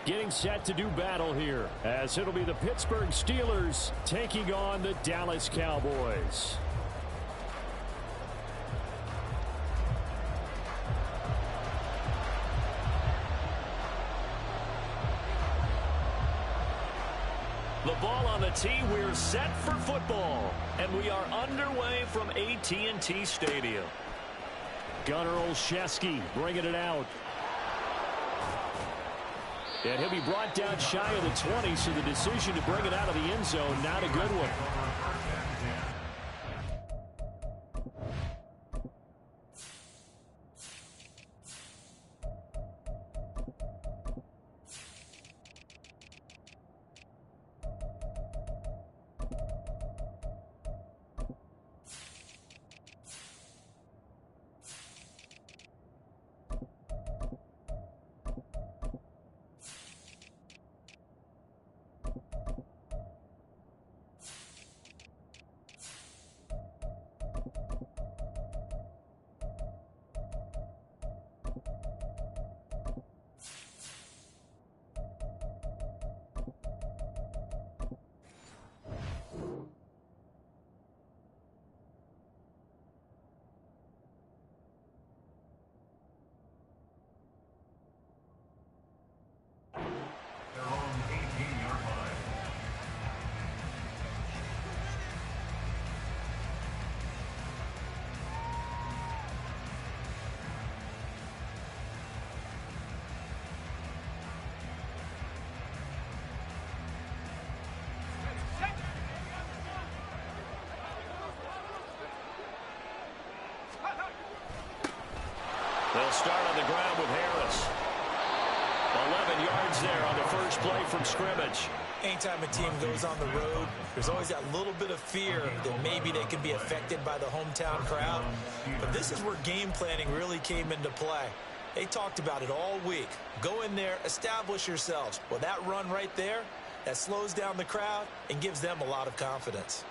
Getting set to do battle here, as it'll be the Pittsburgh Steelers taking on the Dallas Cowboys. The ball on the tee, we're set for football. And we are underway from AT&T Stadium. Gunnar Olszewski bringing it out. And he'll be brought down shy of the 20, so the decision to bring it out of the end zone, not a good one. They'll start on the ground with Harris. 11 yards there on the first play from scrimmage. Anytime a team goes on the road, there's always that little bit of fear that maybe they can be affected by the hometown crowd. But this is where game planning really came into play. They talked about it all week. Go in there, establish yourselves. Well, that run right there, that slows down the crowd and gives them a lot of confidence.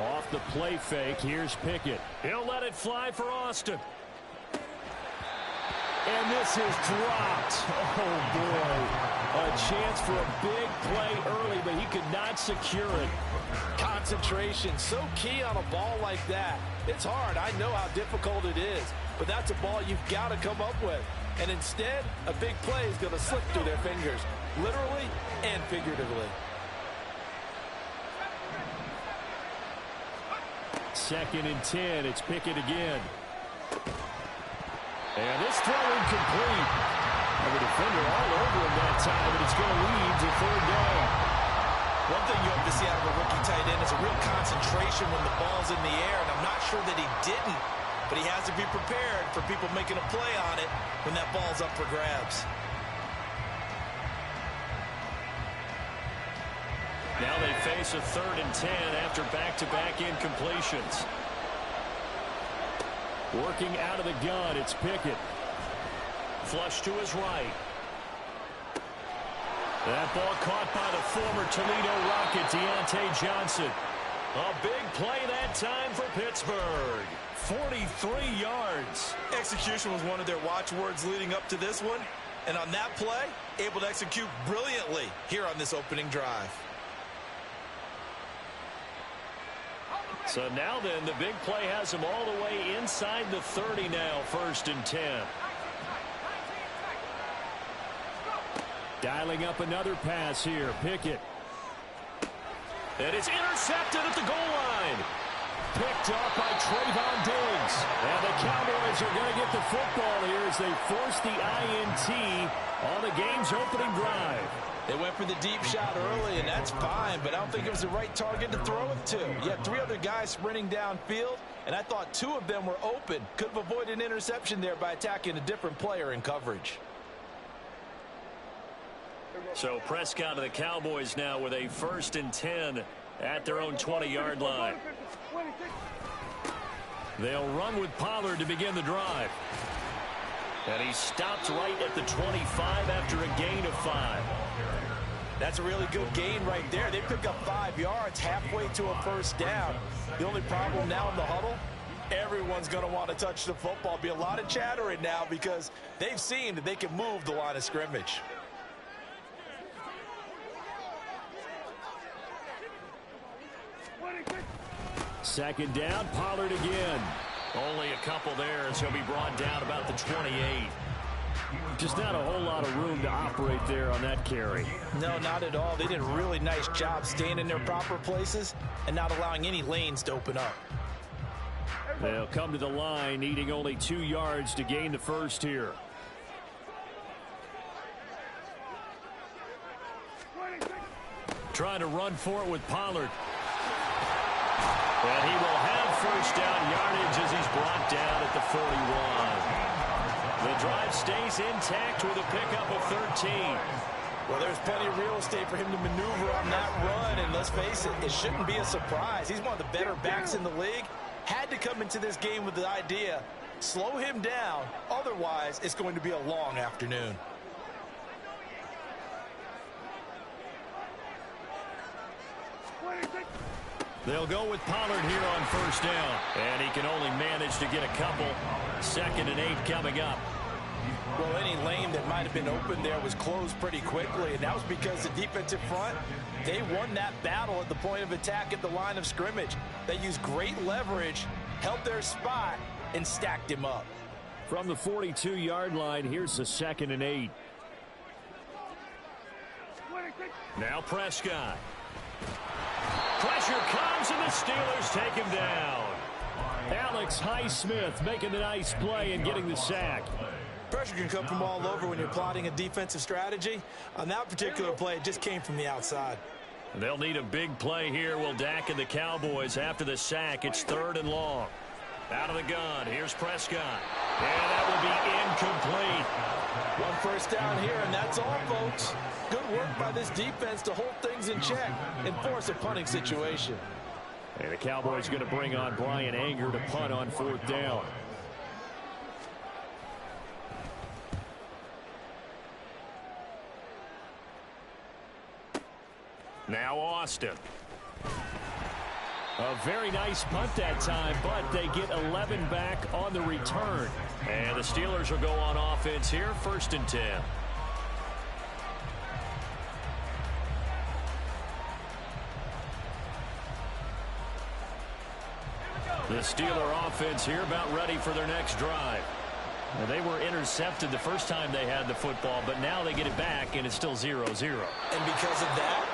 Off the play fake, here's Pickett. He'll let it fly for Austin. And this is dropped. Oh, boy. A chance for a big play early, but he could not secure it. Concentration, so key on a ball like that. It's hard. I know how difficult it is, but that's a ball you've got to come up with. And instead, a big play is going to slip through their fingers, literally and figuratively. Second and 10, it's Pickett again. And this throw incomplete. And the defender all over him that time, but it's going to lead to third down. One thing you hope to see out of a rookie tight end is a real concentration when the ball's in the air, and I'm not sure that he didn't, but he has to be prepared for people making a play on it when that ball's up for grabs. Now they face a 3rd and 10 after back-to-back incompletions. Working out of the gun, it's Pickett. Flush to his right. That ball caught by the former Toledo Rocket, Deontay Johnson. A big play that time for Pittsburgh. 43 yards. Execution was one of their watchwords leading up to this one. And on that play, able to execute brilliantly here on this opening drive. So now then, the big play has him all the way inside the 30 now, 1st and 10. Dialing up another pass here, Pickett. And it's intercepted at the goal line. Picked off by Trayvon Diggs. And the Cowboys are going to get the football here as they force the INT on the game's opening drive. They went for the deep shot early, and that's fine, but I don't think it was the right target to throw it to. You had 3 other guys sprinting downfield, and I thought 2 of them were open. Could have avoided an interception there by attacking a different player in coverage. So Prescott and the Cowboys now with a 1st and 10 at their own 20-yard line. They'll run with Pollard to begin the drive. And he stopped right at the 25 after a gain of 5. That's a really good gain right there. They pick up 5 yards halfway to a first down. The only problem now in the huddle, everyone's going to want to touch the football. Be a lot of chattering now because they've seen that they can move the line of scrimmage. Second down, Pollard again. Only a couple there as he'll be brought down about the 28. Just not a whole lot of room to operate there on that carry. No, not at all. They did a really nice job staying in their proper places and not allowing any lanes to open up. They'll come to the line, needing only 2 yards to gain the first here. Trying to run for it with Pollard. And he will have first down yardage as he's brought down at the 41. The drive stays intact with a pickup of 13. Well, there's plenty of real estate for him to maneuver on that run, and let's face it, it shouldn't be a surprise. He's one of the better backs in the league. Had to come into this game with the idea, slow him down, otherwise it's going to be a long afternoon. They'll go with Pollard here on first down. And he can only manage to get a couple. 2nd and 8 coming up. Well, any lane that might have been open there was closed pretty quickly, and that was because the defensive front, they won that battle at the point of attack at the line of scrimmage. They used great leverage, held their spot, and stacked him up. From the 42-yard line, here's the 2nd and 8. Now Prescott. Pressure comes, and the Steelers take him down. Alex Highsmith making the nice play and getting the sack. Pressure can come from all over when you're plotting a defensive strategy. On that particular play, it just came from the outside. They'll need a big play here, will Dak and the Cowboys. After the sack, it's 3rd and long. Out of the gun, here's Prescott. And that will be incomplete. One first down here, and that's all, folks. Good work by this defense to hold things in check and force a punting situation. And the Cowboys going to bring on Brian Anger to punt on 4th down. Now Austin. A very nice punt that time, but they get 11 back on the return. And the Steelers will go on offense here, 1st and 10. The Steeler offense here about ready for their next drive. Well, they were intercepted the first time they had the football, but now they get it back, and it's still 0-0. And because of that,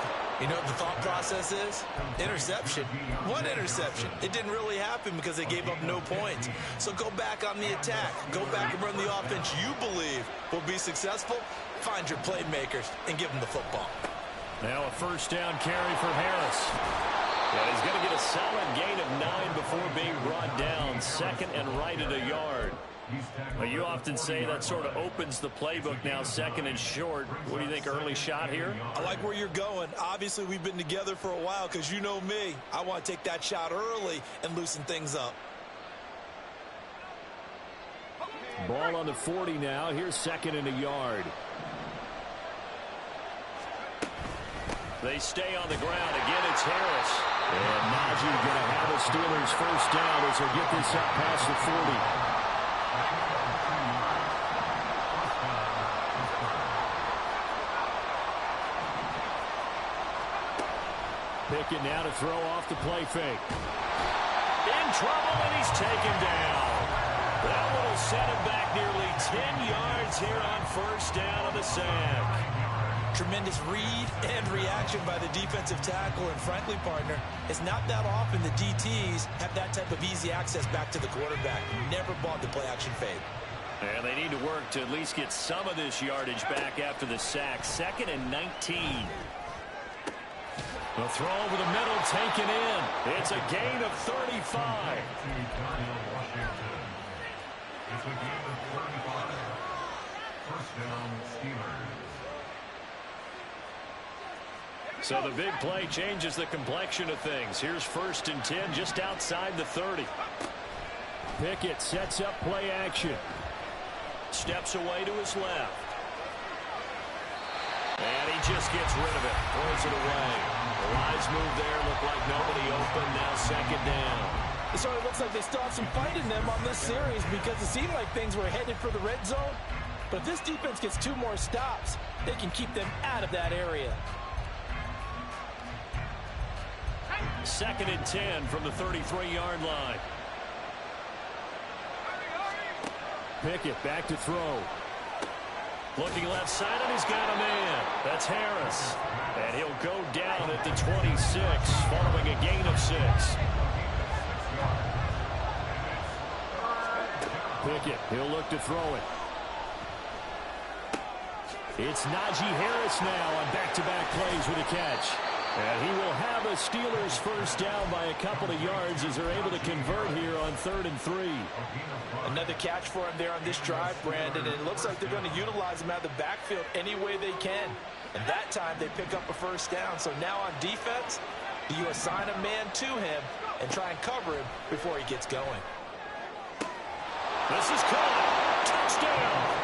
you know what the thought process is? Interception. What interception? It didn't really happen because they gave up no points. So go back on the attack. Go back and run the offense you believe will be successful. Find your playmakers and give them the football. Now a first down carry for Harris. And he's going to get a solid gain of 9 before being brought down. 2nd and right at a yard. Well, you often say that sort of opens the playbook now, 2nd and short. What do you think, early shot here? I like where you're going. Obviously, we've been together for a while because you know me. I want to take that shot early and loosen things up. Ball on the 40 now. Here's 2nd and a yard. They stay on the ground. Again, it's Harris. And Najee going to have a Steelers first down as he'll get this up past the 40. Pickett now to throw off the play fake. In trouble, and he's taken down. That will set him back nearly 10 yards here on first down on the sack. Tremendous read and reaction by the defensive tackle, and frankly, partner, it's not that often the DTs have that type of easy access back to the quarterback. Never bought the play action fade. And they need to work to at least get some of this yardage back after the sack. 2nd and 19. The throw over the middle, taken in. It's a gain of 35. So the big play changes the complexion of things. Here's 1st and 10 just outside the 30. Pickett sets up play action. Steps away to his left. And he just gets rid of it. Throws it away. The wise move there. Looked like nobody open. Now second down. So it looks like they still have some fight in them on this series because it seemed like things were headed for the red zone. But if this defense gets 2 more stops, they can keep them out of that area. Second and 10 from the 33-yard line. Pickett back to throw. Looking left side, and he's got a man. That's Harris. And he'll go down at the 26, following a gain of 6. Pickett, he'll look to throw it. It's Najee Harris now on back-to-back plays with a catch. And he will have a Steelers first down by a couple of yards as they're able to convert here on 3rd and 3. Another catch for him there on this drive, Brandon. And it looks like they're going to utilize him out of the backfield any way they can. And that time they pick up a first down. So now on defense, do you assign a man to him and try and cover him before he gets going? This is caught. Touchdown.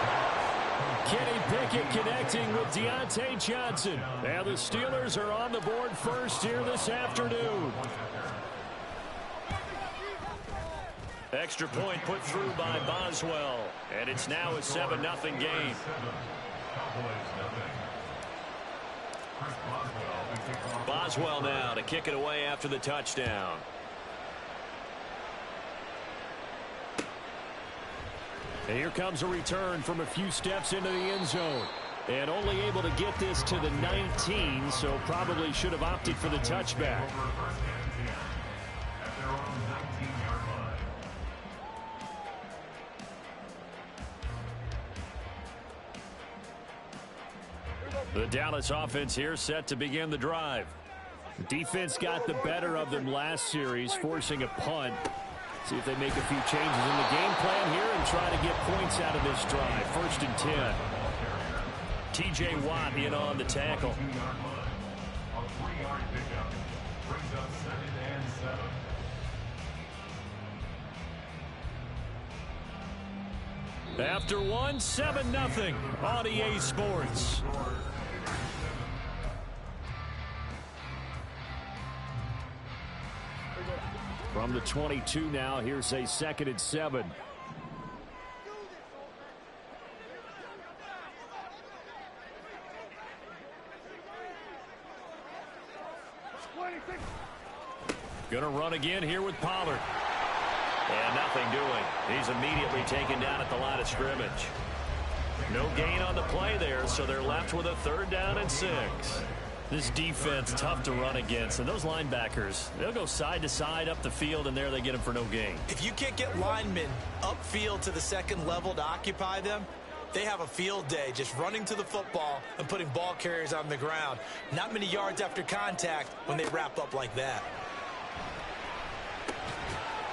Kenny Pickett connecting with Deontay Johnson. And the Steelers are on the board first here this afternoon. Extra point put through by Boswell. And it's now a 7-0 game. Boswell now to kick it away after the touchdown. And here comes a return from a few steps into the end zone. And only able to get this to the 19, so probably should have opted for the touchback. The Dallas offense here set to begin the drive. The defense got the better of them last series, forcing a punt. See if they make a few changes in the game plan here and try to get points out of this drive. 1st and 10. T.J. Watt in on the tackle. After one, 7-0 on EA Sports. From the 22 now, here's a 2nd and 7. Gonna run again here with Pollard. And nothing doing. He's immediately taken down at the line of scrimmage. No gain on the play there, so they're left with a 3rd down and 6. This defense, tough to run against. And those linebackers, they'll go side to side up the field, and there they get them for no gain. If you can't get linemen upfield to the 2nd level to occupy them, they have a field day just running to the football and putting ball carriers on the ground. Not many yards after contact when they wrap up like that.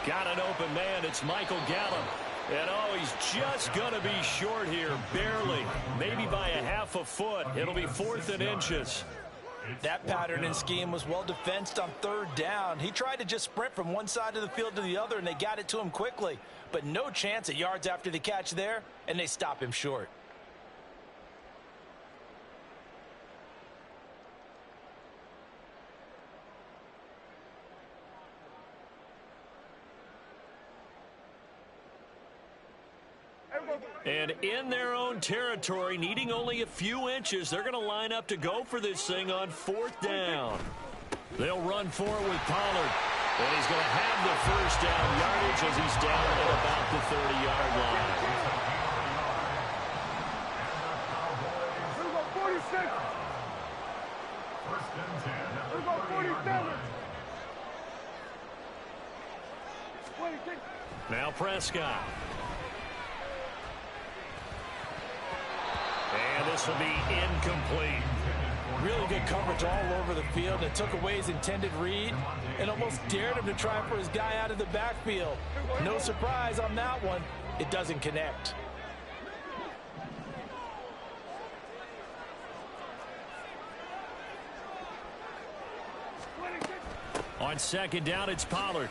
Got an open man. It's Michael Gallup. And, oh, he's just going to be short here, barely. Maybe by a half a foot. It'll be 4th and inches. That pattern and scheme was well defensed on 3rd down. He tried to just sprint from one side of the field to the other, and they got it to him quickly. But no chance at yards after the catch there, and they stop him short. And in their own territory, needing only a few inches, they're going to line up to go for this thing on 4th down. They'll run forward with Pollard. And he's going to have the first down yardage as he's down at about the 30-yard line. Now Prescott. And this will be incomplete. Really good coverage all over the field. It took away his intended read and almost dared him to try for his guy out of the backfield. No surprise on that one. It doesn't connect. On 2nd down, it's Pollard.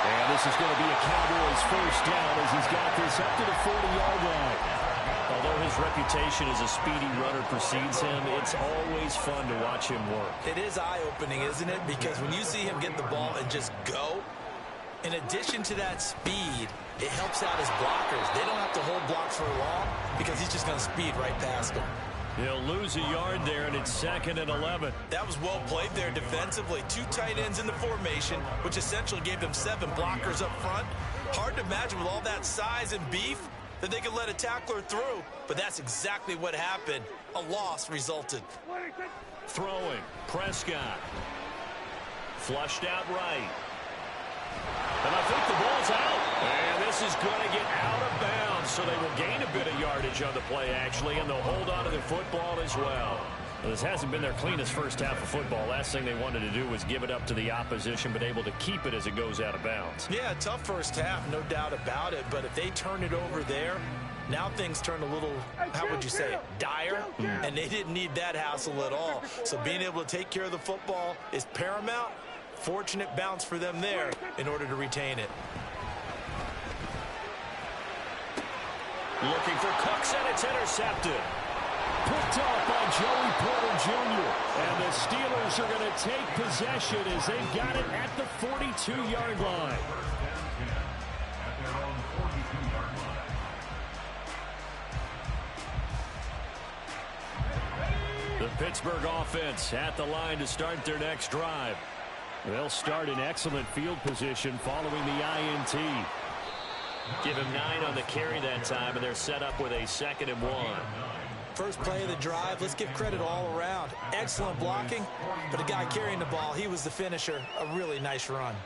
And this is going to be a Cowboys first down as he's got this up to the 40-yard line. A Although his reputation as a speedy runner precedes him, it's always fun to watch him work. It is eye-opening, isn't it? Because when you see him get the ball and just go, in addition to that speed, it helps out his blockers. They don't have to hold blocks for long because he's just going to speed right past them. He'll lose a yard there, and it's 2nd and 11. That was well played there defensively. 2 tight ends in the formation, which essentially gave them 7 blockers up front. Hard to imagine with all that size and beef that they could let a tackler through, but that's exactly what happened. A loss resulted. Throwing, Prescott. Flushed out right. And I think the ball's out. And this is going to get out of bounds, so they will gain a bit of yardage on the play, actually, and they'll hold on to the football as well. This hasn't been their cleanest first half of football. Last thing they wanted to do was give it up to the opposition, but able to keep it as it goes out of bounds. Yeah, tough first half, no doubt about it. But if they turn it over there, now things turn a little, how would you say, dire. And they didn't need that hassle at all. So being able to take care of the football is paramount. Fortunate bounce for them there in order to retain it. Looking for Cooks, and it's intercepted. Picked up by Joey Porter Jr. And the Steelers are going to take possession as they've got it at the 42-yard line. The Pittsburgh offense at the line to start their next drive. They'll start in excellent field position following the INT. Give him 9 on the carry that time, and they're set up with a 2nd and 1. First play of the drive, let's give credit all around. Excellent blocking, but the guy carrying the ball, he was the finisher. A really nice run.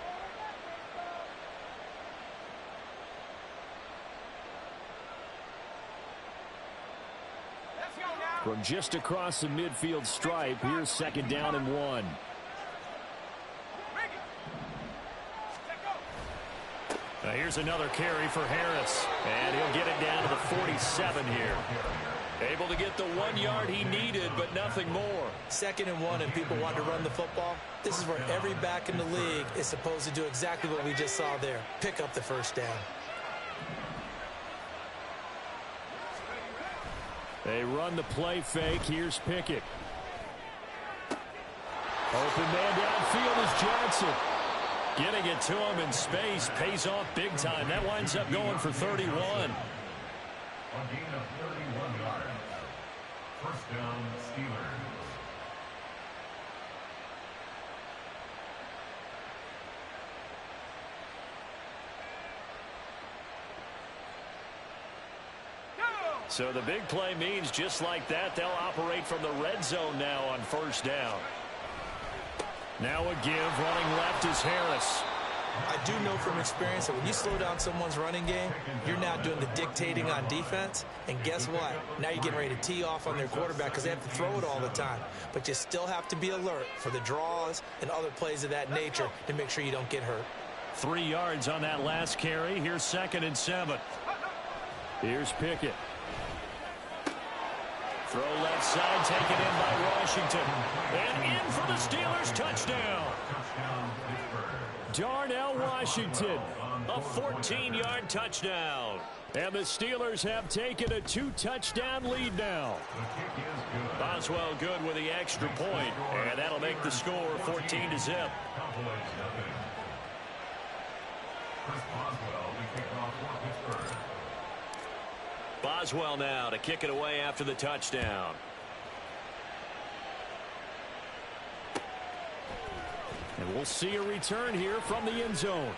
From just across the midfield stripe, here's 2nd down and 1. Now here's another carry for Harris, and he'll get it down to the 47 here. Able to get the 1 yard he needed, but nothing more. 2nd and 1, and people want to run the football. This is where every back in the league is supposed to do exactly what we just saw there. Pick up the first down. They run the play fake. Here's Pickett. Open man downfield is Johnson. Getting it to him in space pays off big time. That winds up going for 31. A gain of 31 yards. First down, Steelers. So the big play means just like that, they'll operate from the red zone now on first down. Now a give, running left is Harris. I do know from experience that when you slow down someone's running game, you're now doing the dictating on defense. And guess what? Now you're getting ready to tee off on their quarterback because they have to throw it all the time. But you still have to be alert for the draws and other plays of that nature to make sure you don't get hurt. 3 yards on that last carry. Here's 2nd and 7. Here's Pickett. Throw left side, taken in by Washington. And in for the Steelers, touchdown. Darnell Washington, a 14-yard touchdown. And the Steelers have taken a 2-touchdown lead now. Boswell good with the extra point, and that'll make the score 14-0. Boswell now to kick it away after the touchdown. And we'll see a return here from the end zone.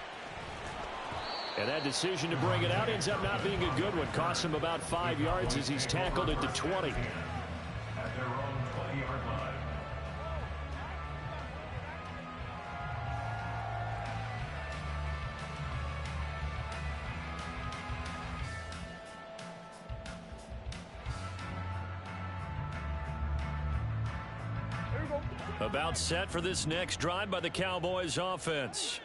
And that decision to bring it out ends up not being a good one. Costs him about 5 yards as he's tackled at the 20. At their own 20-yard line. About set for this next drive by the Cowboys offense.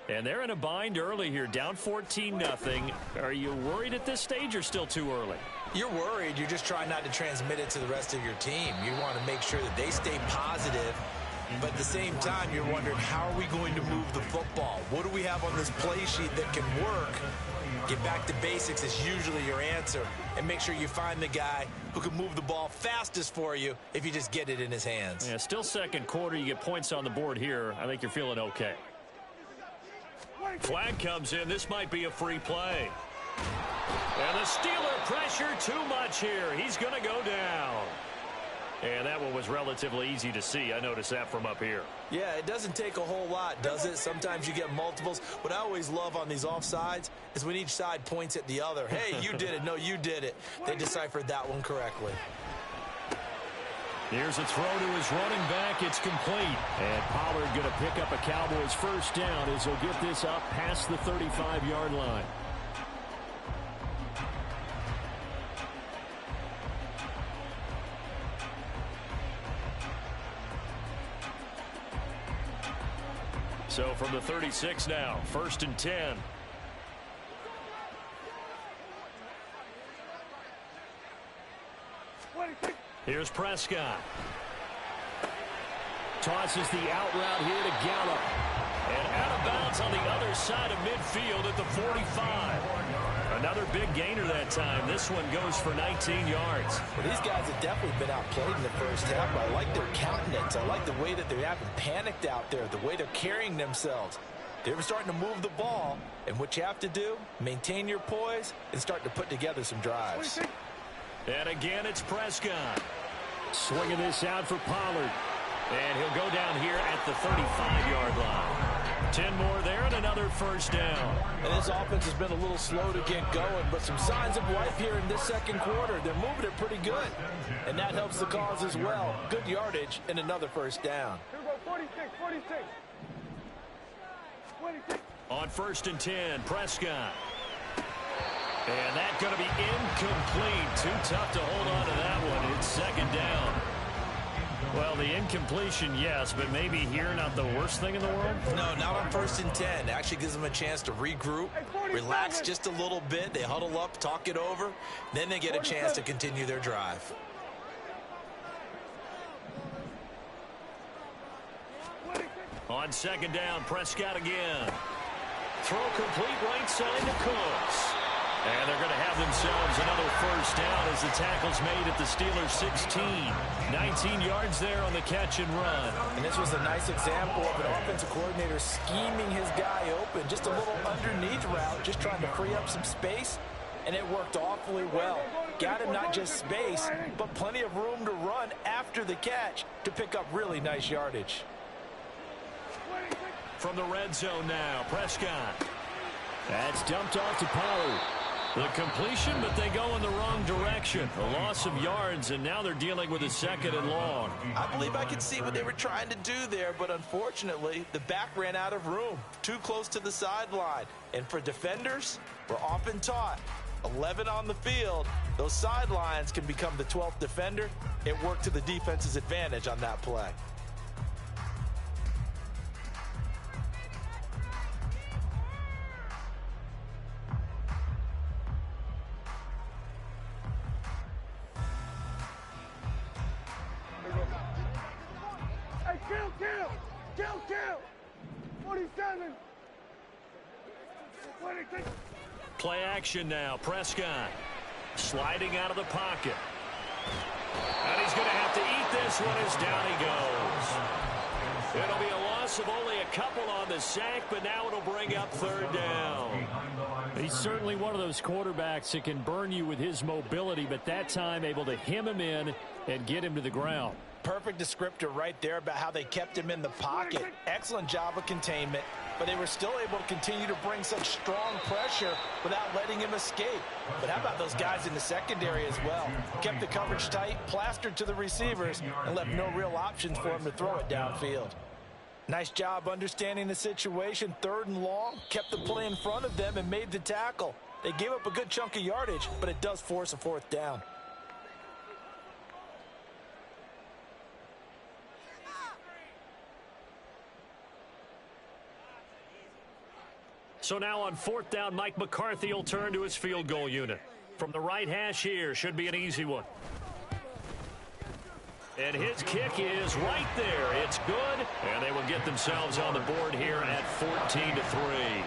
And they're in a bind early here, down 14-0. Are you worried at this stage or still too early? You're worried. You're just trying not to transmit it to the rest of your team. You want to make sure that they stay positive But at the same time, you're wondering, how are we going to move the football? What do we have on this play sheet that can work? Get back to basics is usually your answer. And make sure you find the guy who can move the ball fastest for you if you just get it in his hands. Yeah, still second quarter. You get points on the board here. I think you're feeling okay. Flag comes in. This might be a free play. And the Steeler pressure too much here. He's going to go down. And that one was relatively easy to see. I noticed that from up here. Yeah, it doesn't take a whole lot, does it? Sometimes you get multiples. What I always love on these offsides is when each side points at the other. Hey, you did it. No, you did it. They deciphered that one correctly. Here's a throw to his running back. It's complete. And Pollard going to pick up a Cowboys first down as he'll get this up past the 35-yard line. So from the 36 now, 1st and 10. Here's Prescott. Tosses the out route here to Gallup. And out of bounds on the other side of midfield at the 45. Another big gainer that time. This one goes for 19 yards. Well, these guys have definitely been outplayed in the first half, but I like their countenance. I like the way that they haven't panicked out there, the way they're carrying themselves. They're starting to move the ball, and what you have to do, maintain your poise and start to put together some drives. And again, it's Prescott. Swinging this out for Pollard. And he'll go down here at the 35-yard line. 10 more there and another first down. And this offense has been a little slow to get going, but some signs of life here in this second quarter. They're moving it pretty good, and that helps the cause as well. Good yardage and another first down. Here we go, 46. On 1st and 10, Prescott. And that's going to be incomplete. Too tough to hold on to that one. It's 2nd down. Well, the incompletion, yes, but maybe here not the worst thing in the world? No, not on 1st and 10. It actually gives them a chance to regroup, relax just a little bit. They huddle up, talk it over. Then they get a chance to continue their drive. On 2nd down, Prescott again. Throw complete right side to Cooks. And they're going to have themselves another first down as the tackle's made at the Steelers' 16. 19 yards there on the catch and run. And this was a nice example of an offensive coordinator scheming his guy open. Just a little underneath route, just trying to free up some space. And it worked awfully well. Got him not just space, but plenty of room to run after the catch to pick up really nice yardage. From the red zone now, Prescott. That's dumped off to Pollard. The completion, but they go in the wrong direction. A loss of yards, and now they're dealing with a 2nd and long. I believe I could see what they were trying to do there, but unfortunately, the back ran out of room. Too close to the sideline. And for defenders, we're often taught, 11 on the field, those sidelines can become the 12th defender. It worked to the defense's advantage on that play. Kill! 47! 26! Play action now. Prescott sliding out of the pocket. And he's going to have to eat this one as down he goes. It'll be a loss of only a couple on the sack, but now it'll bring up 3rd down. He's certainly one of those quarterbacks that can burn you with his mobility, but that time able to hem him in and get him to the ground. Perfect descriptor right there about how they kept him in the pocket. Excellent job of containment, but they were still able to continue to bring such strong pressure without letting him escape. But how about those guys in the secondary as well? Kept the coverage tight, plastered to the receivers, and left no real options for him to throw it downfield. Nice job understanding the situation. 3rd and long, kept the play in front of them and made the tackle. They gave up a good chunk of yardage, but it does force a 4th down. So now on 4th down, Mike McCarthy will turn to his field goal unit. From the right hash here, should be an easy one. And his kick is right there. It's good, and they will get themselves on the board here at 14-3.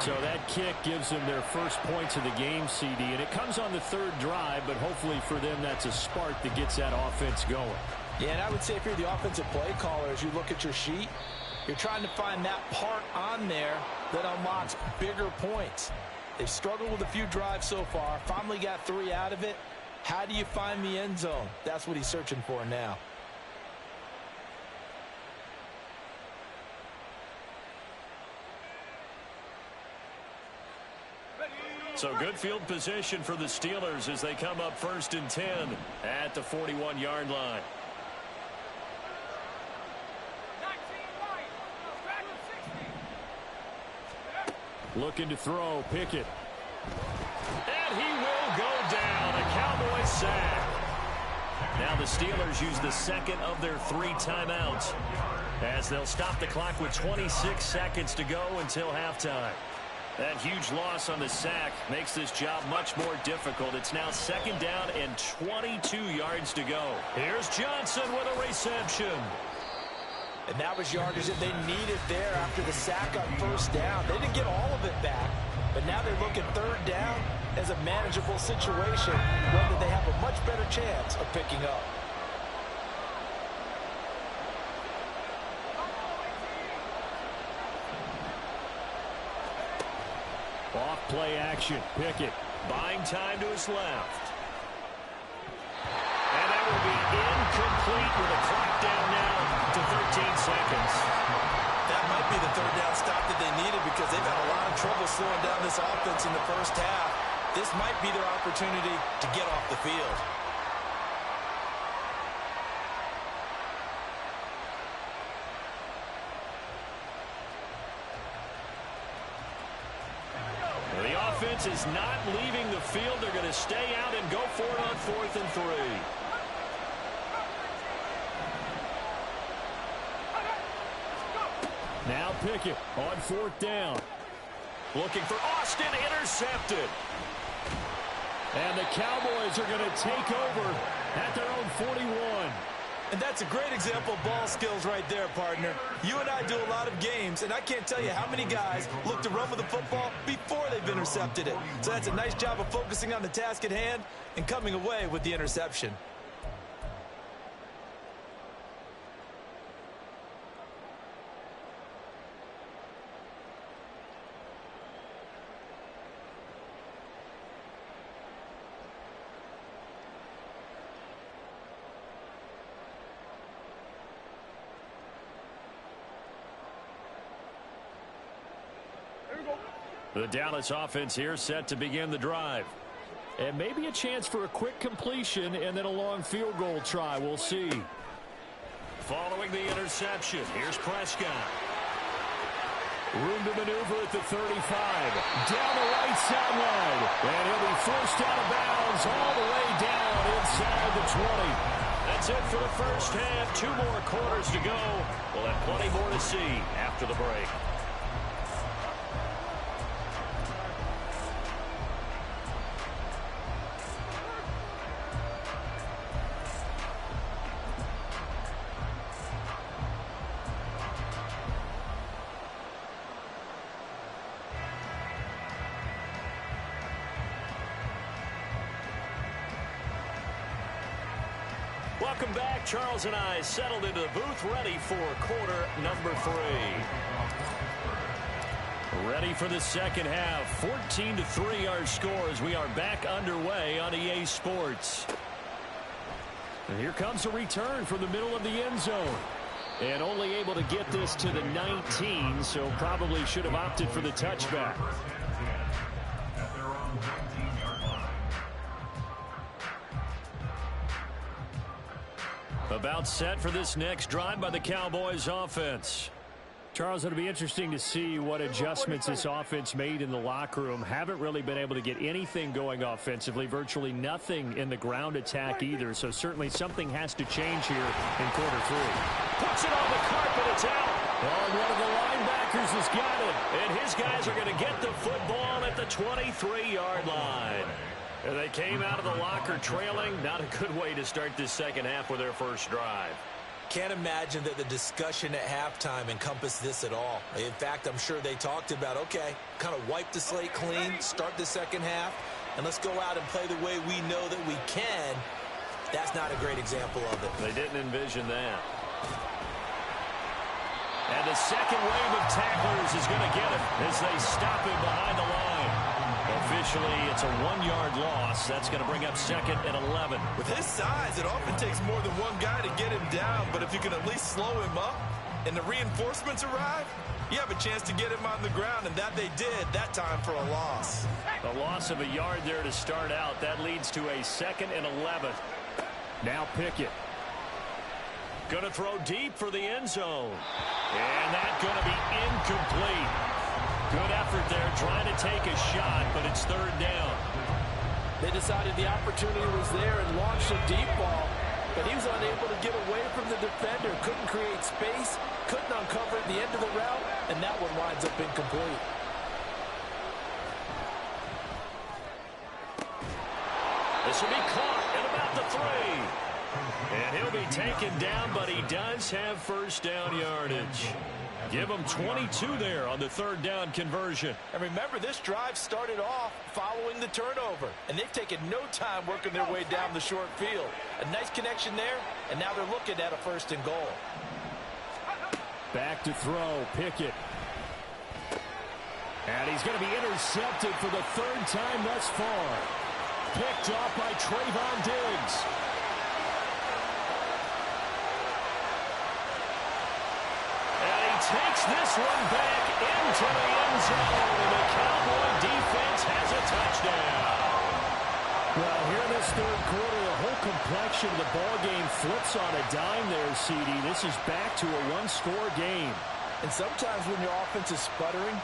So that kick gives them their first points of the game, CD, and it comes on the third drive, but hopefully for them that's a spark that gets that offense going. Yeah, and I would say if you're the offensive play caller, as you look at your sheet, you're trying to find that part on there that unlocks bigger points. They've struggled with a few drives so far, finally got 3 out of it. How do you find the end zone? That's what he's searching for now. So good field position for the Steelers as they come up 1st and 10 at the 41-yard line. Looking to throw, Pickett. And he will go down. A Cowboy sack. Now the Steelers use the second of their 3 timeouts as they'll stop the clock with 26 seconds to go until halftime. That huge loss on the sack makes this job much more difficult. It's now 2nd down and 22 yards to go. Here's Johnson with a reception. And that was yardage that they needed there after the sack on 1st down. They didn't get all of it back, but now they look at 3rd down as a manageable situation, one that they have a much better chance of picking up. Off play action, Pickett. Buying time to his left. And that will be incomplete with a clock down now to 13 seconds. That might be the 3rd down stop that they needed because they've had a lot of trouble slowing down this offense in the first half. This might be their opportunity to get off the field. The offense is not leaving the field. They're going to stay out and go for it on 4th and 3. Now Pickett on 4th down. Looking for Austin, intercepted. And the Cowboys are going to take over at their own 41. And that's a great example of ball skills right there, partner. You and I do a lot of games, and I can't tell you how many guys look to run with the football before they've intercepted it. So that's a nice job of focusing on the task at hand and coming away with the interception. The Dallas offense here set to begin the drive. And maybe a chance for a quick completion and then a long field goal try. We'll see. Following the interception, here's Prescott. Room to maneuver at the 35. Down the right sideline. And he'll be forced out of bounds all the way down inside the 20. That's it for the first half. 2 more quarters to go. We'll have plenty more to see after the break. Welcome back. Charles and I settled into the booth, ready for quarter number 3. Ready for the second half. 14-3 our score as we are back underway on EA Sports. And here comes a return from the middle of the end zone. And only able to get this to the 19, so probably should have opted for the touchback. At their own 19-yard line. About set for this next drive by the Cowboys offense. Charles, it'll be interesting to see what adjustments this offense made in the locker room. Haven't really been able to get anything going offensively, virtually nothing in the ground attack either. So certainly something has to change here in quarter 3. Puts it on the carpet, it's out. Oh, one of the linebackers has got it. And his guys are going to get the football at the 23-yard line. And they came out of the locker trailing. Not a good way to start this second half with their first drive. Can't imagine that the discussion at halftime encompassed this at all. In fact, I'm sure they talked about, okay, kind of wipe the slate clean, start the second half, and let's go out and play the way we know that we can. That's not a great example of it. They didn't envision that. And the second wave of tacklers is going to get him as they stop him behind the line. Officially, it's a 1-yard loss. That's going to bring up second and 11. With his size, it often takes more than one guy to get him down, but if you can at least slow him up and the reinforcements arrive, you have a chance to get him on the ground, and that they did that time for a loss. A loss of a yard there to start out. That leads to a second and 11. Now Pickett. Going to throw deep for the end zone. And that's going to be incomplete. Good effort there trying to take a shot, but it's third down. They decided the opportunity was there and launched a deep ball, but he was unable to get away from the defender. Couldn't create space, couldn't uncover at the end of the route, and that one winds up incomplete. This will be caught at about the 3. And he'll be taken down, but he does have first down yardage. Give him 22 there on the third down conversion. And remember, this drive started off following the turnover, and they've taken no time working their way down the short field. A nice connection there, and now they're looking at a first and goal. Back to throw, Pickett. And he's going to be intercepted for the third time thus far. Picked off by Trayvon Diggs. Takes this one back into the end zone. The Cowboy defense has a touchdown. Well, here in this third quarter, the whole complexion of the ball game flips on a dime there, CD. This is back to a one-score game. And sometimes when your offense is sputtering,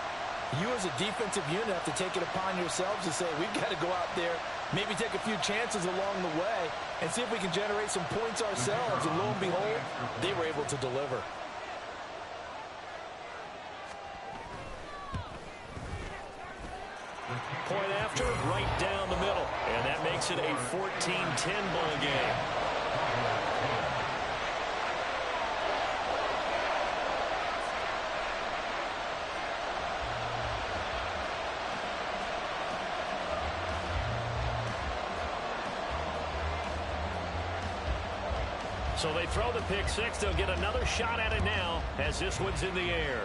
you as a defensive unit have to take it upon yourselves to say, we've got to go out there, maybe take a few chances along the way, and see if we can generate some points ourselves. And lo and behold, they were able to deliver. Point after, right down the middle. And that makes it a 14-10 ball game. So they throw the pick six. They'll get another shot at it now as this one's in the air.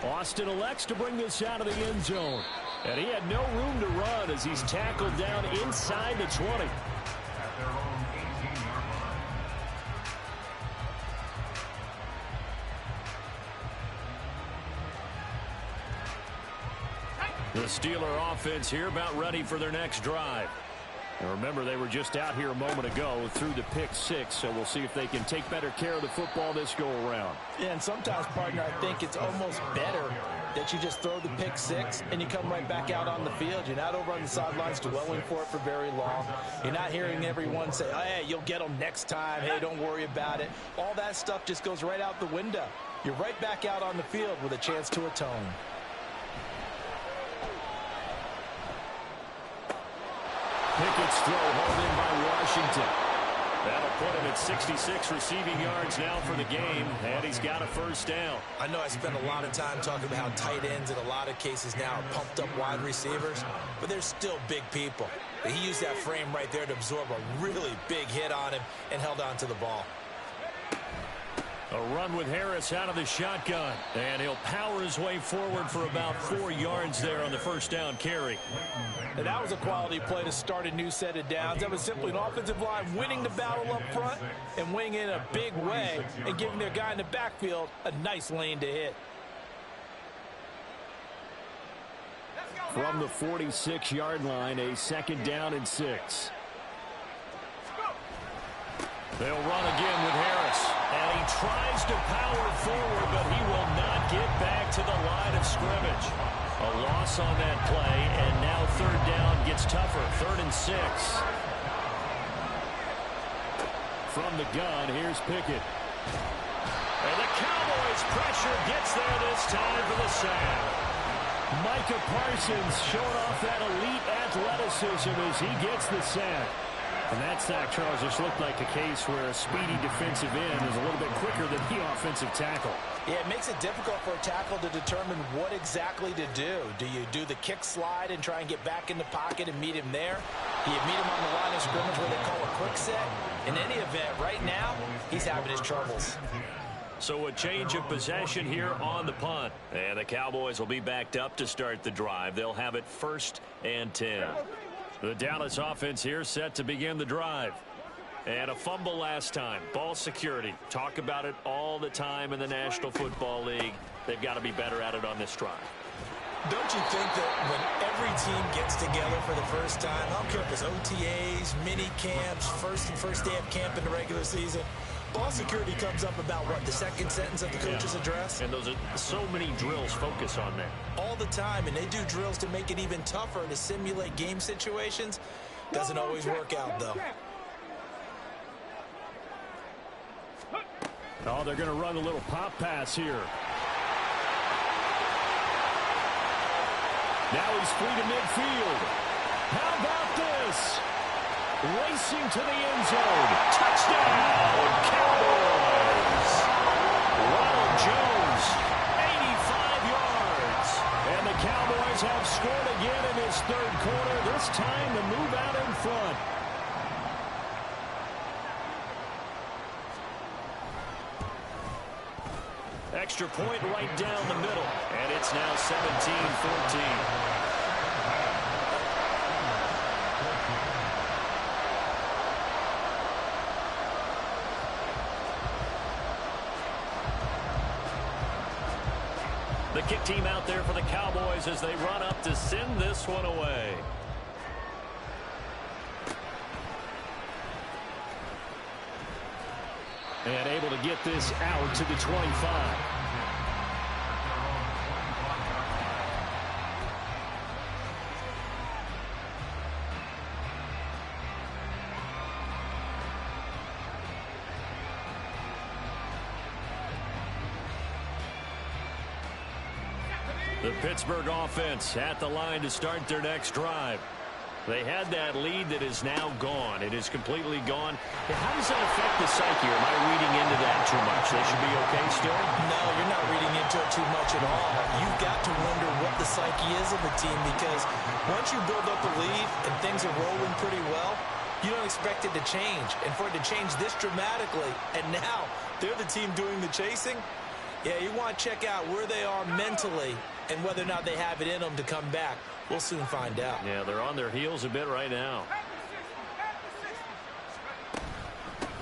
Austin elects to bring this out of the end zone. And he had no room to run as he's tackled down inside the 20. At their own 18-yard line. The Steeler offense here about ready for their next drive. And remember, they were just out here a moment ago through the pick six, so we'll see if they can take better care of the football this go-around. Yeah, and sometimes, partner, I think it's almost better that you just throw the pick six and you come right back out on the field. You're not over on the sidelines dwelling for it for very long. You're not hearing everyone say, oh, hey, you'll get them next time. Hey, don't worry about it. All that stuff just goes right out the window. You're right back out on the field with a chance to atone. Pickett's throw hauled in by Washington. That'll put him at 66 receiving yards now for the game, and he's got a first down. I know I spend a lot of time talking about how tight ends in a lot of cases now are pumped up wide receivers, but they're still big people. He used that frame right there to absorb a really big hit on him and held on to the ball. A run with Harris out of the shotgun, and he'll power his way forward for about 4 yards there on the first down carry. And that was a quality play to start a new set of downs. That was simply an offensive line winning the battle up front and winning in a big way and giving their guy in the backfield a nice lane to hit. From the 46-yard line, a second down and 6. They'll run again with Harris. And he tries to power forward, but he will not get back to the line of scrimmage. A loss on that play, and now third down gets tougher. 3rd and 6. From the gun, here's Pickett. And the Cowboys' pressure gets there this time for the sack. Micah Parsons showing off that elite athleticism as he gets the sack. And that sack, Charles, just looked like a case where a speedy defensive end is a little bit quicker than the offensive tackle. Yeah, it makes it difficult for a tackle to determine what exactly to do. Do you do the kick slide and try and get back in the pocket and meet him there? Do you meet him on the line of scrimmage where they call a quick set? In any event, right now, he's having his troubles. So a change of possession here on the punt. And the Cowboys will be backed up to start the drive. They'll have it 1st and 10. The Dallas offense here set to begin the drive. And a fumble last time. Ball security. Talk about it all the time in the National Football League. They've got to be better at it on this drive. Don't you think that when every team gets together for the first time, I don't care if it's OTAs, mini camps, first day of camp in the regular season, ball security comes up about what, the second sentence of the coach's address? And those are so many drills focus on that. All the time, and they do drills to make it even tougher to simulate game situations. Doesn't always work out, though. Oh, they're going to run a little pop pass here. Now he's free to midfield. How about this? Racing to the end zone. Touchdown, Cowboys. Ronald Jones, 85 yards. And the Cowboys have scored again in this third quarter. This time to move out in front. Extra point right down the middle. And it's now 17-14. The kick team out there for the Cowboys as they run up to send this one away. And able to get this out to the 25. The Pittsburgh offense at the line to start their next drive. They had that lead that is now gone. It is completely gone. How does that affect the psyche? Am I reading into that too much? They should be okay still? No, you're not reading into it too much at all. You've got to wonder what the psyche is of the team, because once you build up a lead and things are rolling pretty well, you don't expect it to change. And for it to change this dramatically, and now they're the team doing the chasing, yeah, you want to check out where they are mentally and whether or not they have it in them to come back. We'll soon find out. Yeah, they're on their heels a bit right now.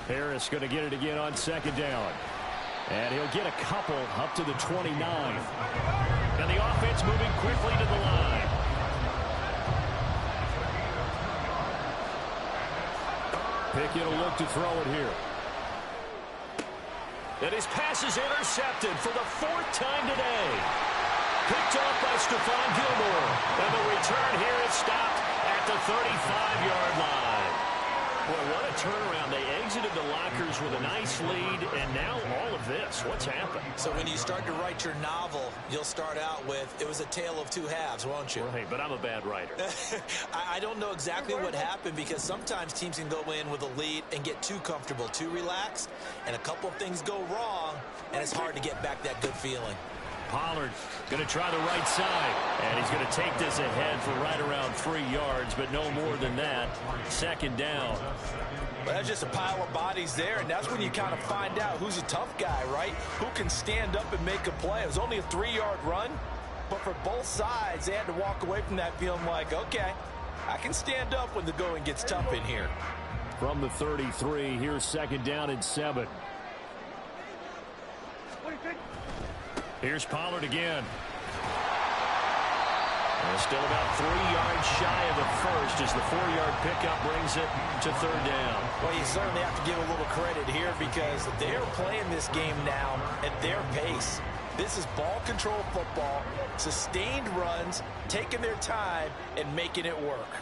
Harris going to get it again on second down. And he'll get a couple up to the 29. And the offense moving quickly to the line. Pickett will look to throw it here. And his pass is intercepted for the 4th time today. Picked off by Stephon Gilmore. And the return here is stopped at the 35-yard line. Boy, what a turnaround. They exited the lockers with a nice lead, and now all of this. What's happened? So when you start to write your novel, you'll start out with, it was a tale of two halves, won't you? Right, but I'm a bad writer. I don't know exactly what happened, because sometimes teams can go in with a lead and get too comfortable, too relaxed, and a couple of things go wrong, and it's hard to get back that good feeling. Pollard going to try the right side, and he's going to take this ahead for right around 3 yards, but no more than that. Second down. Well, that's just a pile of bodies there, and that's when you kind of find out who's a tough guy, right? Who can stand up and make a play. It was only a 3-yard run, but for both sides, they had to walk away from that feeling like, okay, I can stand up when the going gets tough in here. From the 33, here's second down and 7. Here's Pollard again. And still about 3 yards shy of the first as the 4-yard pickup brings it to third down. Well, you certainly have to give a little credit here, because they're playing this game now at their pace. This is ball control football, sustained runs, taking their time and making it work.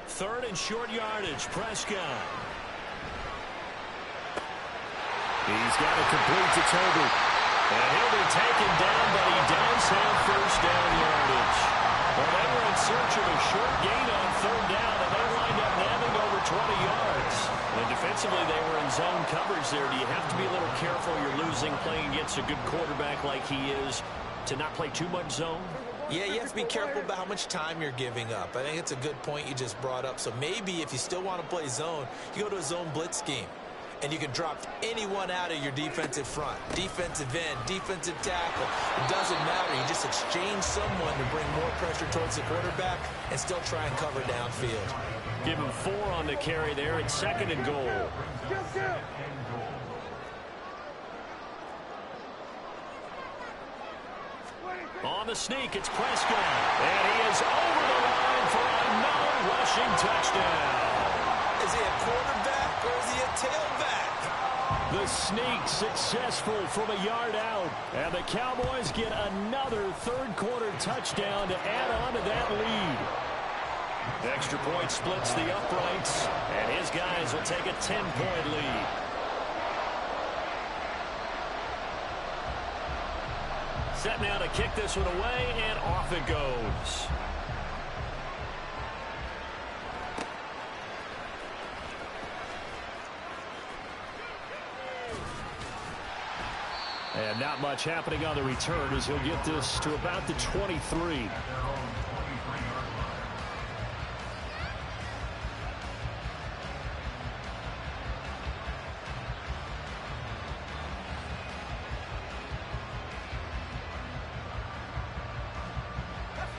Third and short yardage, Prescott. He's got it complete to Toby. And he'll be taken down, but he does have first down yardage. Well, they were in search of a short gain on third down, and they wind up nabbing over 20 yards. And defensively, they were in zone coverage there. Do you have to be a little careful you're losing playing against a good quarterback like he is to not play too much zone? Yeah, you have to be careful about how much time you're giving up. I think it's a good point you just brought up. So maybe if you still want to play zone, you go to a zone blitz scheme. And you can drop anyone out of your defensive front. Defensive end, defensive tackle. It doesn't matter. You just exchange someone to bring more pressure towards the quarterback and still try and cover downfield. Give him 4 on the carry there. It's 2nd and goal. On the sneak, it's Prescott. And he is over the line for another rushing touchdown. Is he a quarterback or is he a tailback? The sneak successful from a yard out. And the Cowboys get another third-quarter touchdown to add on to that lead. The extra point splits the uprights, and his guys will take a 10-point lead. Set now to kick this one away, and off it goes. And not much happening on the return as he'll get this to about the 23.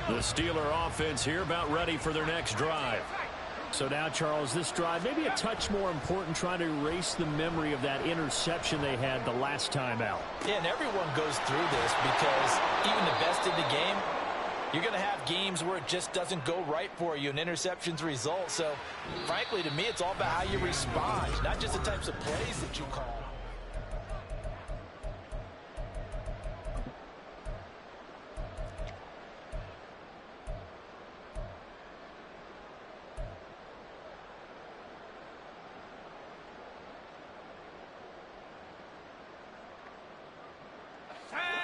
The Steeler offense here about ready for their next drive. So now, Charles, this drive maybe a touch more important, trying to erase the memory of that interception they had the last time out. Yeah, and everyone goes through this because even the best in the game, you're going to have games where it just doesn't go right for you and interceptions result. So, frankly, to me, it's all about how you respond, not just the types of plays that you call.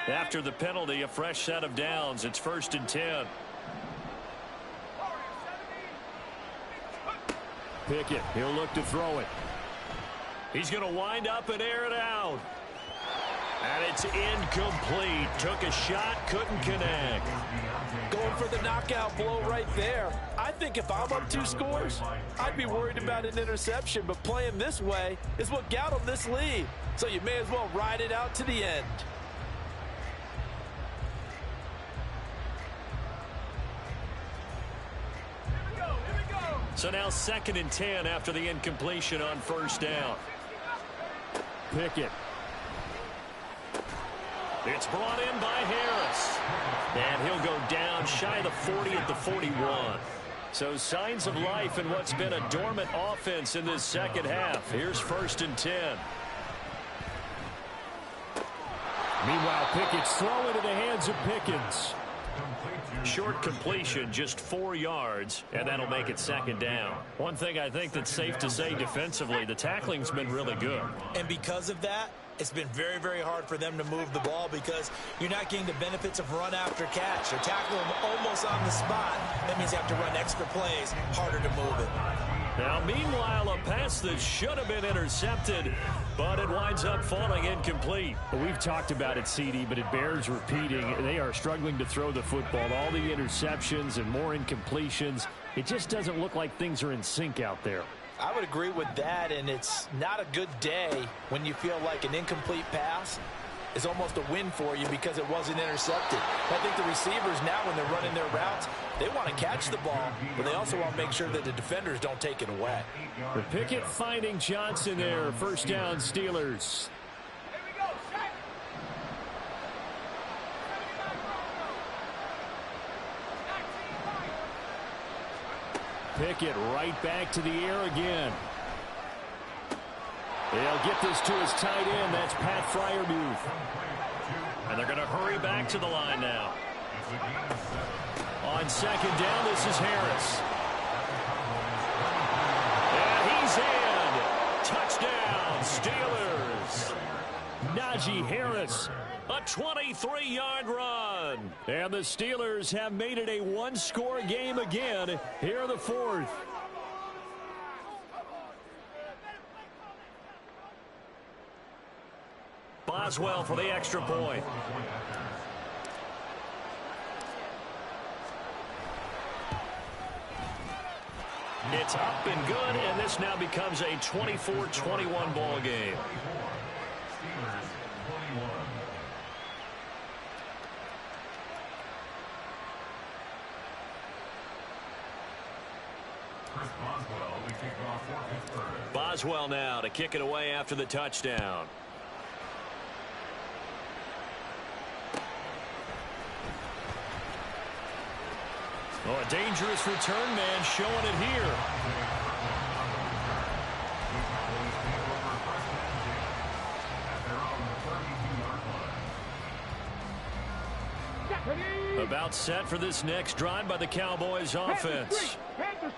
After the penalty, a fresh set of downs. It's 1st and 10. Pickett, he'll look to throw it. He's going to wind up and air it out. And it's incomplete. Took a shot, couldn't connect. Going for the knockout blow right there. I think if I'm up 2 scores, I'd be worried about an interception. But playing this way is what got him this lead. So you may as well ride it out to the end. So now 2nd and 10 after the incompletion on 1st down. Pickett. It's brought in by Harris. And he'll go down shy of the 40 at the 41. So signs of life in what's been a dormant offense in this second half. Here's 1st and 10. Meanwhile, Pickett's throw into the hands of Pickens. Short completion, just 4 yards, and that'll make it 2nd down. One thing I think that's safe to say defensively, the tackling's been really good. And because of that, it's been very, very hard for them to move the ball because you're not getting the benefits of run after catch. They're tackling them almost on the spot. That means you have to run extra plays, harder to move it. Now, meanwhile, a pass that should have been intercepted, but it winds up falling incomplete. Well, we've talked about it, CD, but it bears repeating. They are struggling to throw the football. All the interceptions and more incompletions. It just doesn't look like things are in sync out there. I would agree with that, and it's not a good day when you feel like an incomplete pass is almost a win for you because it wasn't intercepted. I think the receivers now, when they're running their routes, they want to catch the ball, but they also want to make sure that the defenders don't take it away. The Pickett finding Johnson there. 1st down, Steelers. Pickett right back to the air again. They'll get this to his tight end. That's Pat Freiermuth. And they're going to hurry back to the line now. On 2nd down, this is Harris. And he's in. Touchdown, Steelers. Najee Harris. A 23-yard run. And the Steelers have made it a one-score game again here in the fourth. Boswell for the extra point. It's up and good, and this now becomes a 24-21 ball game. Boswell now to kick it away after the touchdown. Oh, a dangerous return man showing it here. About set for this next drive by the Cowboys offense.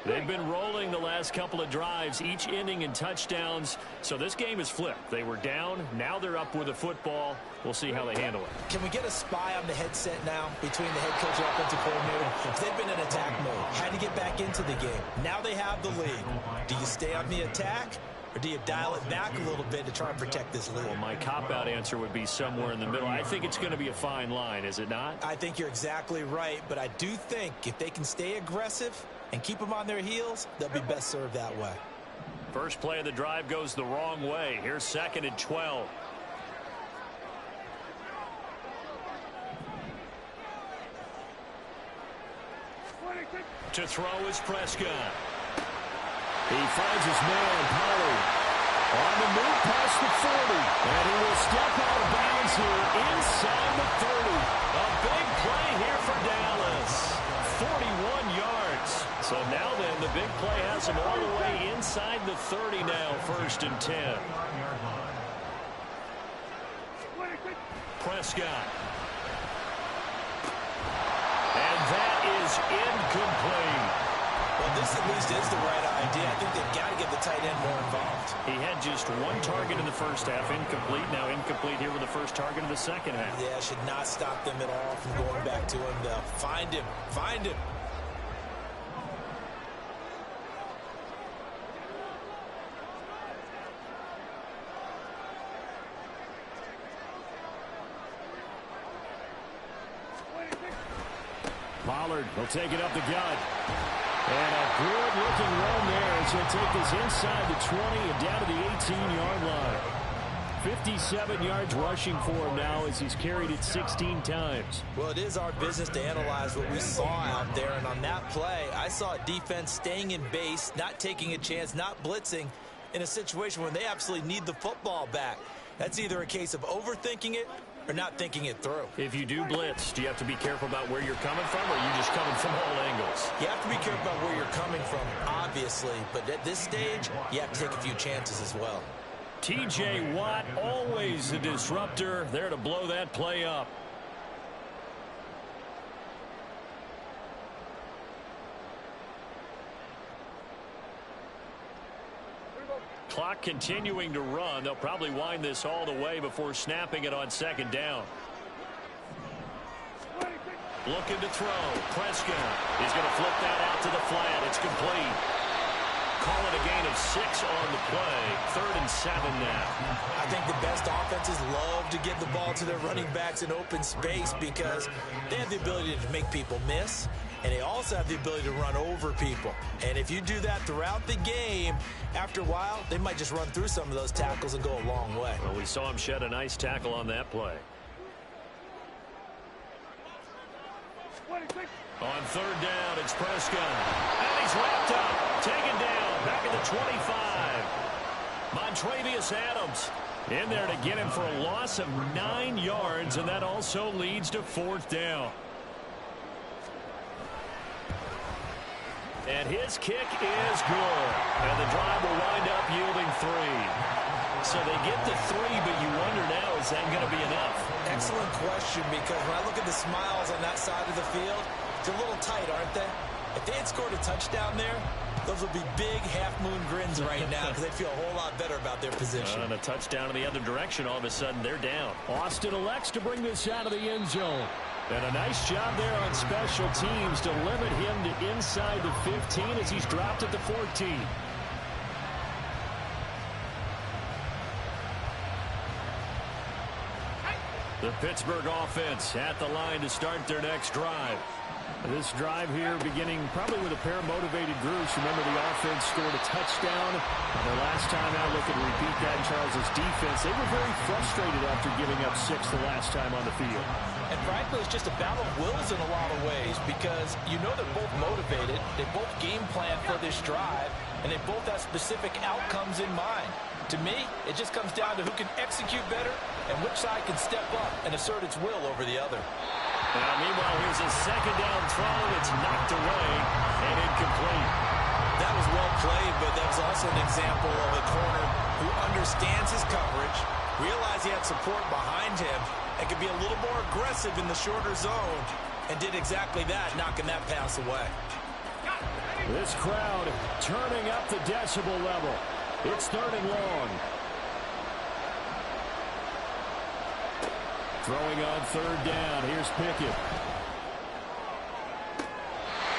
They've been rolling the last couple of drives, each ending in touchdowns. So this game is flipped. They were down. Now they're up with the football. We'll see how they handle it. Can we get a spy on the headset now between the head coach and offensive coordinator? They've been in attack mode. Had to get back into the game. Now they have the lead. Do you stay on the attack? Or do you dial it back a little bit to try and protect this lead? Well, my cop-out answer would be somewhere in the middle. I think it's going to be a fine line, is it not? I think you're exactly right, but I do think if they can stay aggressive and keep them on their heels, they'll be best served that way. First play of the drive goes the wrong way. Here's 2nd and 12. To throw is Prescott. He finds his man, Pollard. On the move past the 40. And he will step out of bounds here inside the 30. A big play here for Dallas. 41 yards. So now then, the big play has him all the way inside the 30 now, 1st and 10. Prescott. And that is incomplete. Well, this at least is the right idea. I think they've got to get the tight end more involved. He had just one target in the first half, incomplete. Now incomplete here with the first target of the second half. Yeah, should not stop them at all from going back to him. They'll find him. Find him. Pollard will take it up the gut. And a good-looking run there as he'll take this inside the 20 and down to the 18-yard line. 57 yards rushing for him now as he's carried it 16 times. Well, it is our business to analyze what we saw out there. And on that play, I saw a defense staying in base, not taking a chance, not blitzing in a situation when they absolutely need the football back. That's either a case of overthinking it or not thinking it through. If you do blitz, do you have to be careful about where you're coming from, or are you just coming from all angles? You have to be careful about where you're coming from, obviously. But at this stage, you have to take a few chances as well. T.J. Watt, always a disruptor, there to blow that play up. Clock continuing to run. They'll probably wind this all the way before snapping it on 2nd down. Looking to throw. Prescott is going to flip that out to the flat. It's complete. Call it a gain of 6 on the play. 3rd and 7 now. I think the best offenses love to give the ball to their running backs in open space because they have the ability to make people miss, and they also have the ability to run over people. And if you do that throughout the game, after a while, they might just run through some of those tackles and go a long way. Well, we saw him shed a nice tackle on that play. On 3rd down, it's Prescott. And he's wrapped up, taken down, back at the 25. Montravius Adams in there to get him for a loss of 9 yards, and that also leads to 4th down. And his kick is good. And the drive will wind up yielding 3. So they get to 3, but you wonder now, is that going to be enough? Excellent question, because when I look at the smiles on that side of the field, it's a little tight, aren't they? If they had scored a touchdown there, Those will be big half-moon grins right now because they feel a whole lot better about their position. And a touchdown in the other direction, all of a sudden they're down. Austin elects to bring this out of the end zone. And a nice job there on special teams to limit him to inside the 15 as he's dropped at the 14. The Pittsburgh offense at the line to start their next drive. This drive here beginning probably with a pair of motivated groups. Remember, the offense scored a touchdown. Their last time out, looking to repeat that in Charles' defense. They were very frustrated after giving up 6 the last time on the field. And frankly, it's just a battle of wills in a lot of ways because you know they're both motivated. They both game plan for this drive, and they both have specific outcomes in mind. To me, it just comes down to who can execute better and which side can step up and assert its will over the other. Now, meanwhile, here's a second down throw. It's knocked away and incomplete. That was well played, but that was also an example of a corner who understands his coverage, realized he had support behind him, and could be a little more aggressive in the shorter zone, and did exactly that, knocking that pass away. This crowd turning up the decibel level. It's 3rd and long. Throwing on 3rd down. Here's Pickett.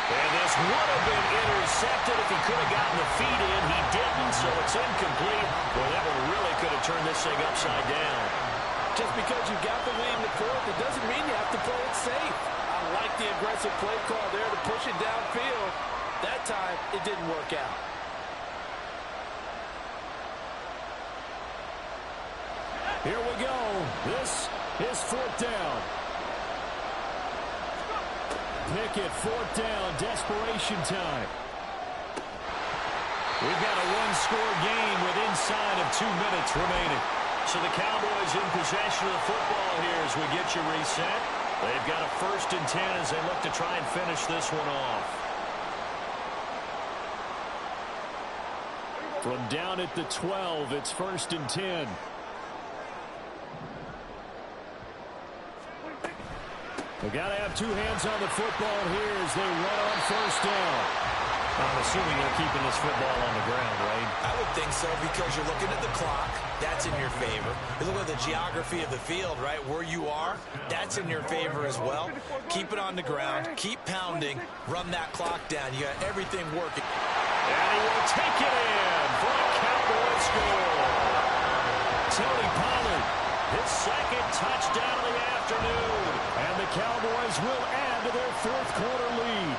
And this would have been intercepted if he could have gotten the feet in. He didn't, so it's incomplete. Boy, that one really could have turned this thing upside down. Just because you got the lead in the 4th, it doesn't mean you have to play it safe. I like the aggressive play call there to push it downfield. That time, it didn't work out. Here we go. This is 4th down. Pickett, 4th down, desperation time. We've got a one-score game with inside of 2 minutes remaining. So the Cowboys in possession of the football here as we get you reset. They've got a 1st and 10 as they look to try and finish this one off. From down at the 12, it's 1st and 10. They've got to have 2 hands on the football here as they run on 1st down. I'm assuming they're keeping this football on the ground, right? I would think so because you're looking at the clock. That's in your favor. You look at the geography of the field, right? Where you are, that's in your favor as well. Keep it on the ground. Keep pounding. Run that clock down. You got everything working. And he will take it in for a Cowboys score. Tony Pollard, his 2nd touchdown of the afternoon. And the Cowboys will add to their 4th quarter lead.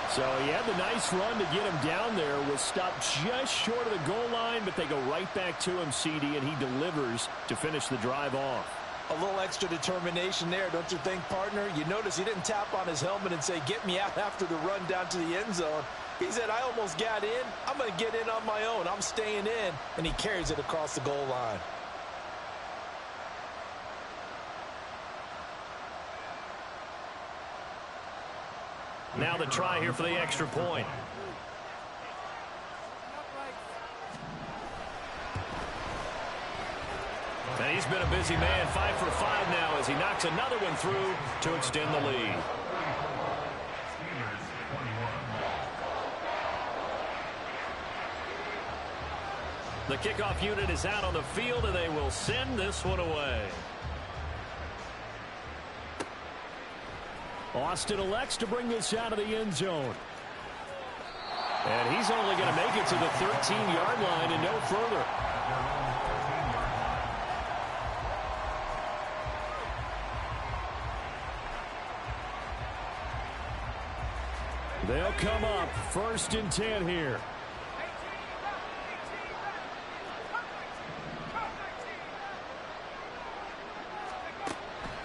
So he had the nice run to get him down there, was stopped just short of the goal line, but they go right back to him, CD, and he delivers to finish the drive off. A little extra determination there, don't you think, partner? You notice he didn't tap on his helmet and say, get me out after the run down to the end zone. He said, I almost got in. I'm going to get in on my own. I'm staying in. And he carries it across the goal line. Now the try here for the extra point. And he's been a busy man, 5 for 5 now as he knocks another one through to extend the lead. The kickoff unit is out on the field, and they will send this one away. Austin elects to bring this out of the end zone. And he's only going to make it to the 13-yard line and no further. They'll come up 1st and 10 here.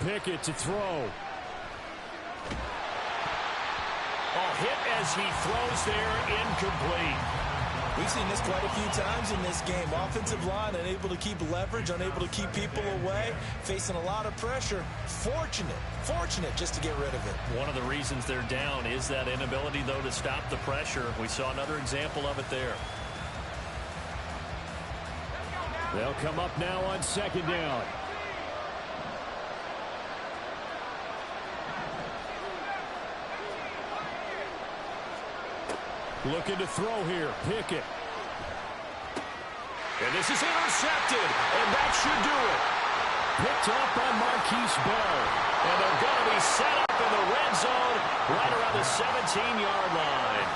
Pickett to throw. Hit as he throws there, incomplete. We've seen this quite a few times in this game. Offensive line unable to keep leverage, unable to keep people away, facing a lot of pressure. Fortunate just to get rid of it. One of the reasons they're down is that inability, though, to stop the pressure. We saw another example of it there. They'll come up now on 2nd down. Looking to throw here. Pickett. And this is intercepted, and that should do it. Picked up by Marquise Bell. And they're going to be set up in the red zone right around the 17-yard line.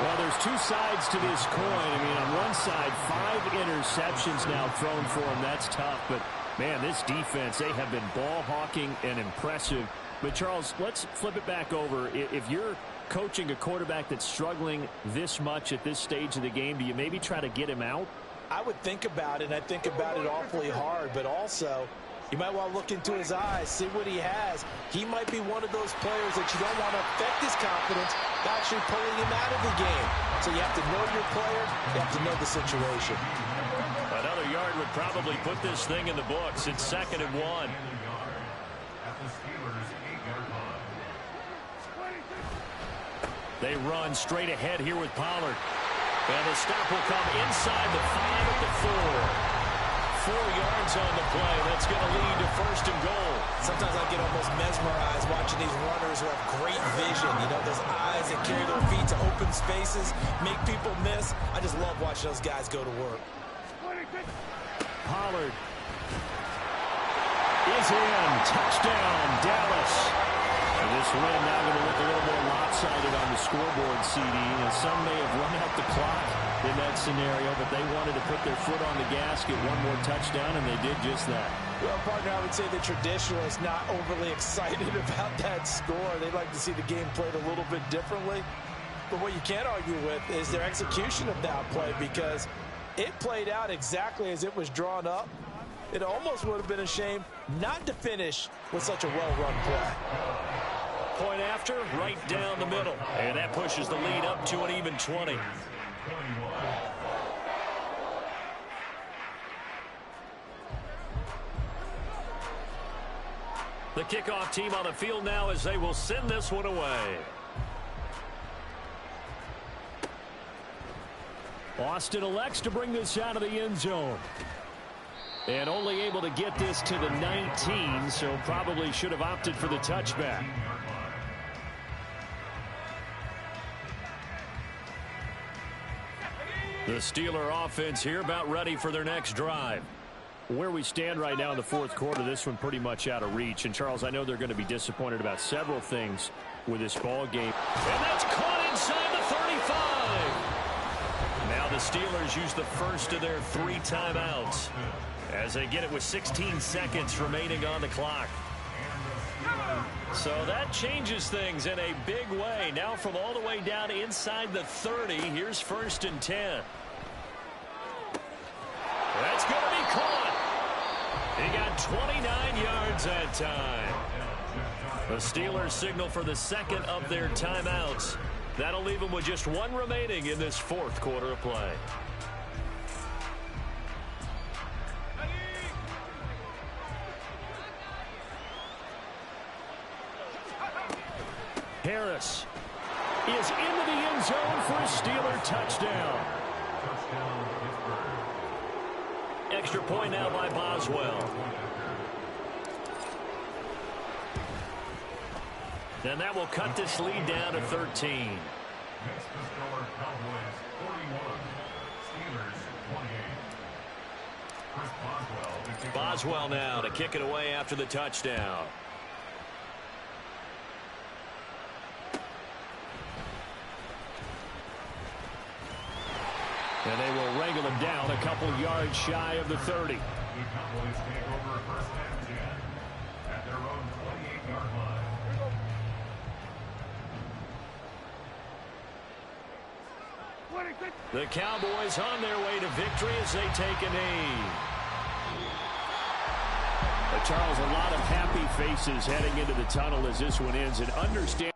Well, there's two sides to this coin. I mean, on one side, 5 interceptions now thrown for him. That's tough. But, man, this defense, they have been ball hawking and impressive. But, Charles, let's flip it back over. If you're coaching a quarterback that's struggling this much at this stage of the game, do you maybe try to get him out? I would think about it, and I think about it awfully hard. But also, you might want to look into his eyes, see what he has. He might be one of those players that you don't want to affect his confidence by actually pulling him out of the game. So you have to know your player. You have to know the situation. Another yard would probably put this thing in the books. It's 2nd and 1. They run straight ahead here with Pollard. And the stop will come inside the 5 at the 4. 4 yards on the play. That's going to lead to 1st and goal. Sometimes I get almost mesmerized watching these runners who have great vision. You know, those eyes that carry their feet to open spaces, make people miss. I just love watching those guys go to work. Pollard is in. Touchdown, Dallas. And this win now going to look a little more lopsided on the scoreboard, CD. And some may have run out the clock in that scenario, but they wanted to put their foot on the gas, get one more touchdown, and they did just that. Well, partner, I would say the traditionalists not overly excited about that score. They'd like to see the game played a little bit differently. But what you can't argue with is their execution of that play, because it played out exactly as it was drawn up. It almost would have been a shame not to finish with such a well-run play. Point after, right down the middle. And that pushes the lead up to an even 20. The kickoff team on the field now as they will send this one away. Austin elects to bring this out of the end zone. And only able to get this to the 19, so probably should have opted for the touchback. The Steeler offense here about ready for their next drive. Where we stand right now in the 4th quarter, this one pretty much out of reach. And, Charles, I know they're going to be disappointed about several things with this ball game. And that's caught inside the 35. Now the Steelers use the first of their 3 timeouts as they get it with 16 seconds remaining on the clock. So that changes things in a big way. Now from all the way down inside the 30, here's 1st and 10. That's going to be caught. He got 29 yards that time. The Steelers signal for the 2nd of their timeouts. That'll leave them with just 1 remaining in this 4th quarter of play. Harris is into the end zone for a Steeler touchdown. Extra point now by Boswell. And that will cut this lead down to 13. Boswell now to kick it away after the touchdown. And they will wrangle him down a couple yards shy of the 30. The Cowboys take over 1st and 10 at their own 28-yard line. The Cowboys on their way to victory as they take a knee. Charles, a lot of happy faces heading into the tunnel as this one ends. And understand